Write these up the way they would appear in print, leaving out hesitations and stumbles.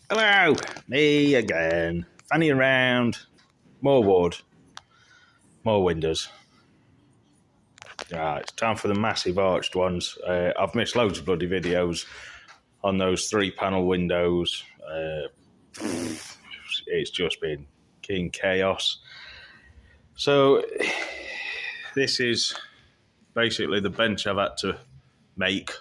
Hello, me again. Fanning around, more wood, more windows. Right, it's time for the massive arched ones. I've missed loads of bloody videos on those 3-panel windows. It's just been king chaos. So this is basically the bench I've had to make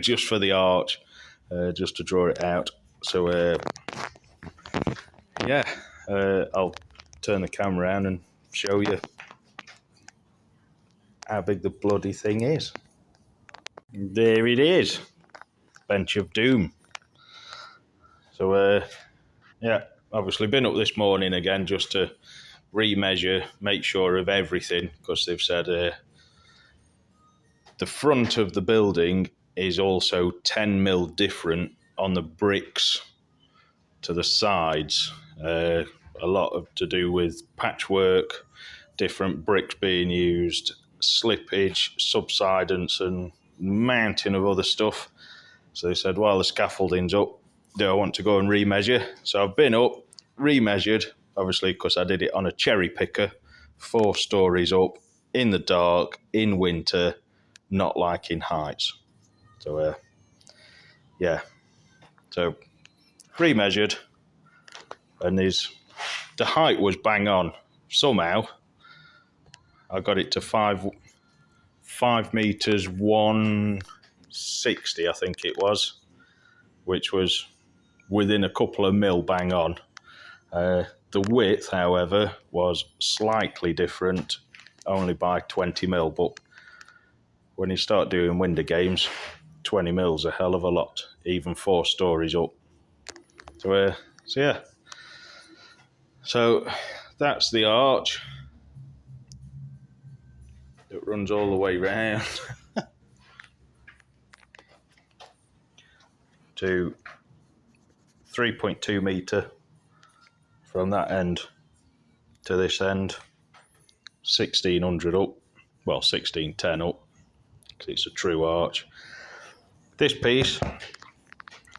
just for the arch, just to draw it out. So I'll turn the camera around and show you how big the bloody thing is. There it is, bench of doom. So obviously been up this morning again just to remeasure, make sure of everything, because they've said the front of the building is also 10 mil different on the bricks to the sides. A lot of to do with patchwork, different bricks being used, slippage, subsidence, and mountain of other stuff. So they said, while the scaffolding's up, do I want to go and remeasure? So I've been up, remeasured, obviously because I did it on a cherry picker, 4 stories up, in the dark, in winter, not liking heights. So so remeasured, and the height was bang on. Somehow I got it to 5 meters 160, I think it was, which was within a couple of mil bang on. The width, however, was slightly different, only by 20 mil, but when you start doing window games, 20 mil's a hell of a lot, even 4 stories up. So that's the arch. It runs all the way round to 3.2 metre from that end to this end, 1600 up, well 1610 up, because it's a true arch. This piece,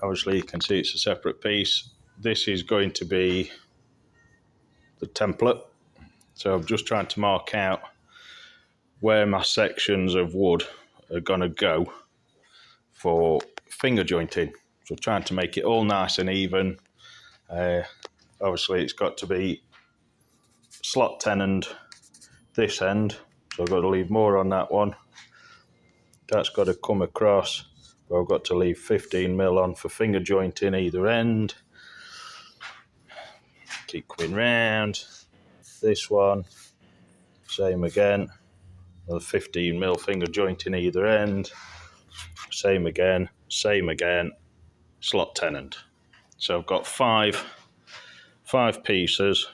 obviously you can see it's a separate piece. This is going to be the template. So I'm just trying to mark out where my sections of wood are going to go for finger jointing. So trying to make it all nice and even. Obviously it's got to be slot tenoned this end, so I've got to leave more on that one. That's got to come across, but I've got to leave 15 mil on for finger jointing either end. Keep coming round. This one, same again. Another 15 mil finger jointing either end. Same again, slot tenoned. So I've got five pieces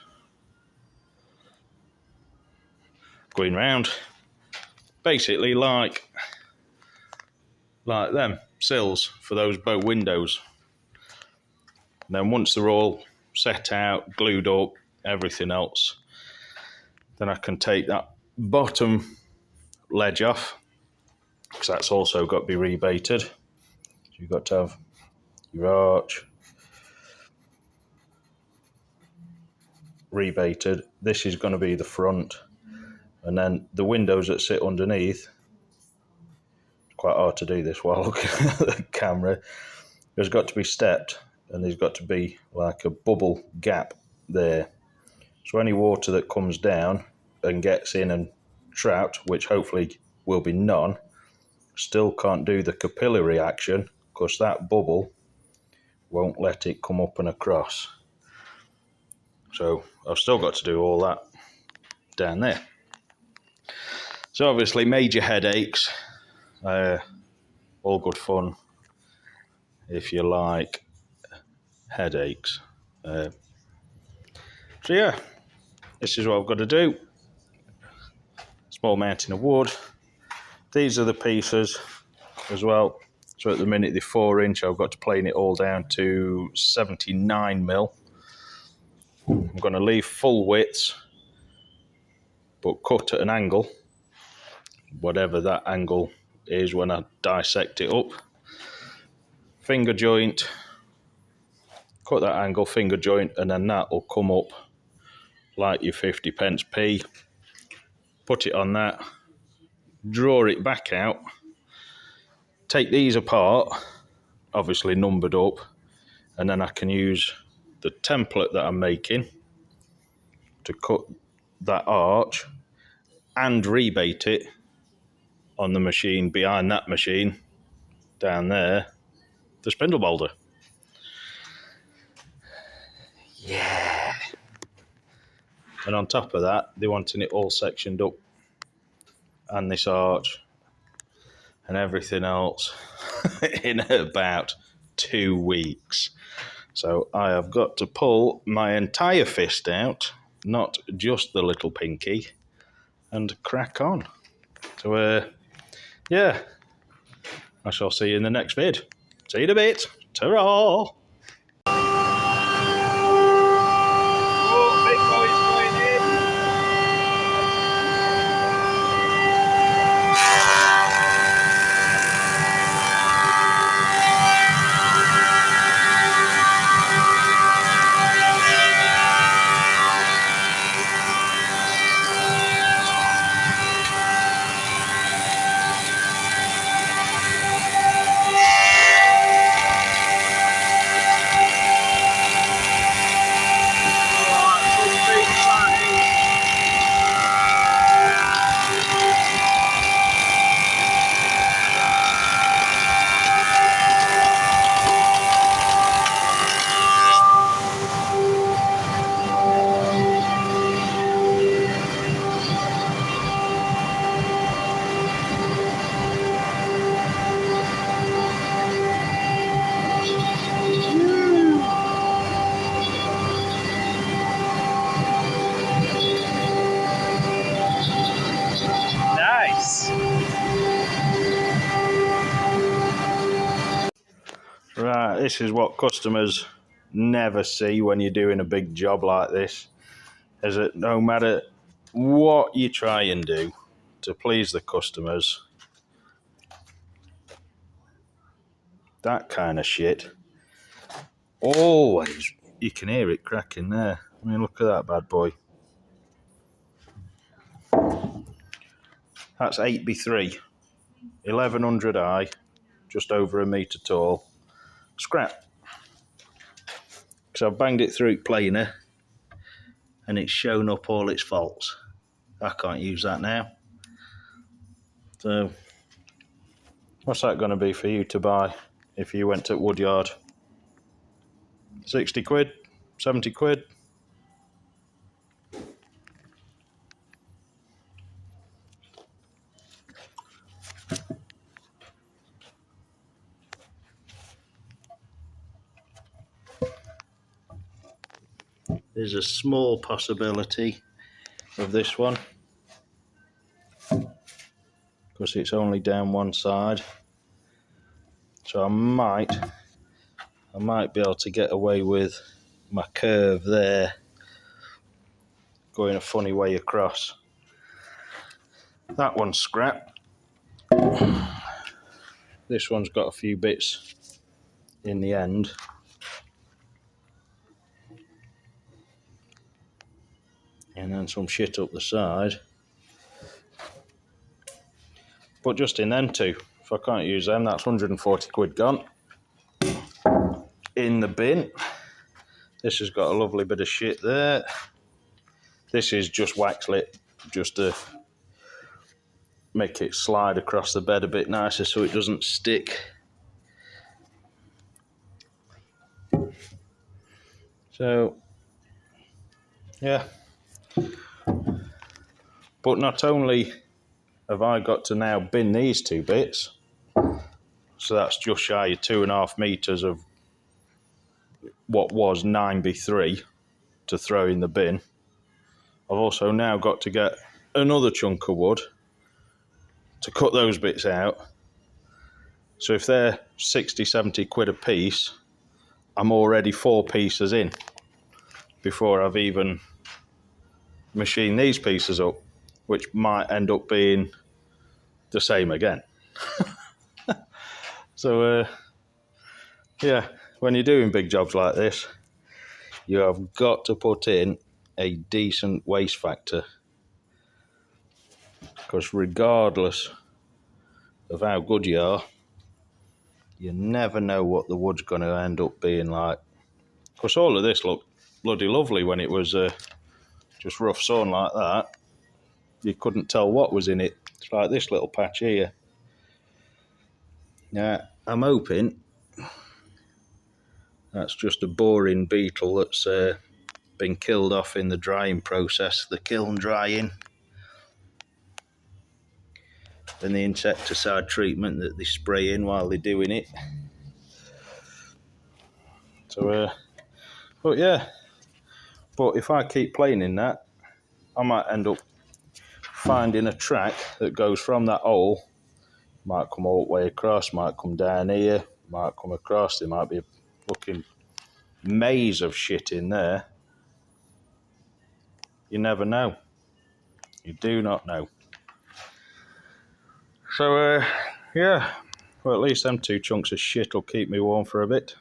going round, basically like them sills for those bow windows. And then once they're all set out, glued up, everything else, then I can take that bottom ledge off, because that's also got to be rebaited. So you've got to have your arch rebaited. This is going to be the front, and then the windows that sit underneath, it's quite hard to do this while looking at the camera, there's got to be stepped, and there's got to be like a bubble gap there, so any water that comes down and gets in and trapped, which hopefully will be none, still can't do the capillary action, because that bubble won't let it come up and across. So I've still got to do all that down there. So obviously major headaches, all good fun if you like headaches. So yeah, this is what I've got to do. Small mountain of wood. These are the pieces as well. So at the minute they're 4-inch, I've got to plane it all down to 79 mil. I'm going to leave full widths, but cut at an angle, whatever that angle is when I dissect it up. finger joint, cut that angle, finger joint, and then that will come up like your 50p P. Put it on that, draw it back out, take these apart, obviously numbered up, and then I can use the template that I'm making to cut that arch and rebate it on the machine behind that machine down there, the spindle boulder. Yeah. And on top of that, they're wanting it all sectioned up, and this arch and everything else in about 2 weeks. So I have got to pull my entire fist out, not just the little pinky, and crack on. So yeah, I shall see you in the next vid. See you in a bit. Ta-ra! Nice. Right, this is what customers never see when you're doing a big job like this, is that no matter what you try and do to please the customers, that kind of shit, always, you can hear it cracking there. I mean, look at that bad boy. That's 8x3, 1100i, just over a metre tall, scrap. So I've banged it through planer and it's shown up all its faults. I can't use that now. So what's that going to be for you to buy if you went to Woodyard? 60 quid? 70 quid? There's a small possibility of this one, because it's only down one side. So I might be able to get away with my curve there going a funny way across. That one's scrap. This one's got a few bits in the end. And then some shit up the side. But just in them two, if I can't use them, that's 140 quid gone. In the bin. This has got a lovely bit of shit there. This is just wax lit, just to make it slide across the bed a bit nicer so it doesn't stick. So, yeah. But not only have I got to now bin these two bits, so that's just shy of 2.5 metres of what was 9x3 to throw in the bin. I've also now got to get another chunk of wood to cut those bits out. So if they're 60, 70 quid a piece, I'm already 4 pieces in before I've even machined these pieces up, which might end up being the same again. So yeah, when you're doing big jobs like this, you have got to put in a decent waste factor, because regardless of how good you are, you never know what the wood's going to end up being like. Because all of this looked bloody lovely when it was just rough sun like that. You couldn't tell what was in it. It's like this little patch here. Now, I'm hoping that's just a boring beetle that's been killed off in the drying process, the kiln drying, and the insecticide treatment that they spray in while they're doing it. So, but yeah, but if I keep playing in that, I might end up finding a track that goes from that hole, might come all the way across, might come down here, might come across, there might be a fucking maze of shit in there. You never know. You do not know. So, yeah, well, at least them 2 chunks of shit will keep me warm for a bit.